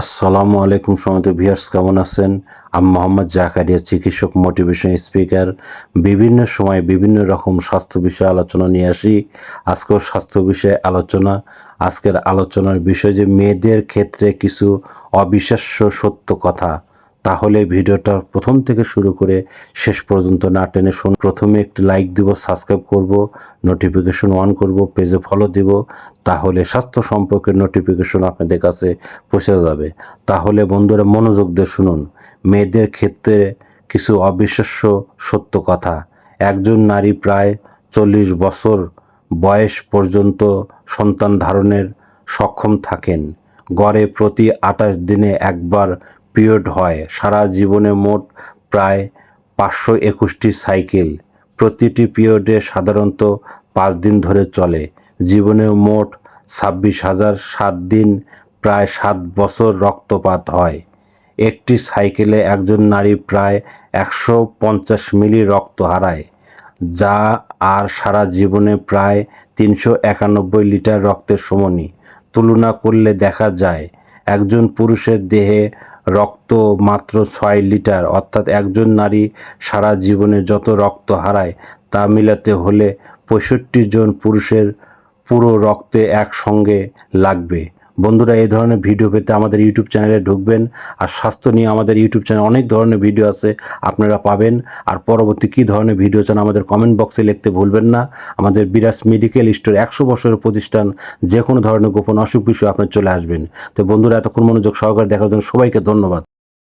আসসালামু আলাইকুম সম্মানিত ভিউয়ার্স, কেমন আছেন? আমি মোহাম্মদ জাকারিয়া, চিকিৎসক, মোটিভেশন স্পিকার। বিভিন্ন সময় বিভিন্ন রকম স্বাস্থ্য বিষয়ে আলোচনা নিয়ে আসি। আজকেও স্বাস্থ্য বিষয়ে আলোচনা। আজকের আলোচনার বিষয় যে মেয়েদের ক্ষেত্রে কিছু অবিশ্বাস্য সত্য কথা। তাহলে ভিডিওটা প্রথম থেকে শুরু করে শেষ পর্যন্ত না টেনে প্রথমে একটি লাইক দিব, সাবস্ক্রাইব করব, নোটিফিকেশন অন করব, পেজে ফলো দিব। তাহলে স্বাস্থ্য সম্পর্কে নোটিফিকেশন আপনাদের কাছে পৌঁছে যাবে। তাহলে বন্ধুরা মনোযোগ দিয়ে শুনুন। মেয়েদের ক্ষেত্রে কিছু অবিশ্বাস্য সত্য কথা। একজন নারী প্রায় 40 বছর বয়স পর্যন্ত সন্তান ধারণের সক্ষম থাকেন। গড়ে প্রতি 28 দিনে একবার পিরিয়ড হয়। সারা জীবনে মোট প্রায় 521টি সাইকেল। প্রতিটি পিরিয়ডে সাধারণত 5 দিন ধরে চলে। জীবনে মোট 26,007 দিন, প্রায় 7 বছর রক্তপাত হয়। একটি সাইকেলে একজন নারী প্রায় 150 মিলি রক্ত হারায়, যা আর সারা জীবনে প্রায় 391 লিটার রক্তের সমানই। তুলনা করলে দেখা যায় একজন পুরুষের দেহে রক্ত মাত্র 6 লিটার, অর্থাৎ একজন নারী সারা জীবনে যত রক্ত হারায় তা মিলাতে হলে 65 জন পুরুষের পুরো রক্তে একসঙ্গে লাগবে। বন্ধুরা, এই ধরনের ভিডিও পেতে আমাদের ইউটিউব চ্যানেলে ঢুকবেন। আর স্বাস্থ্য নিয়ে আমাদের ইউটিউব চ্যানেলে অনেক ধরনের ভিডিও আছে, আপনারা পাবেন। আর পরবর্তী কী ধরনের ভিডিও চান আমাদের কমেন্ট বক্সে লিখতে ভুলবেন না। আমাদের বিরাজ মেডিকেল স্টোর 100 বছরের প্রতিষ্ঠান। যে কোনো ধরনের গোপন অসুখ বিষয়ে আপনি চলে আসবেন। তো বন্ধুরা, এতক্ষণ মনোযোগ সহকারে দেখার জন্য সবাইকে ধন্যবাদ।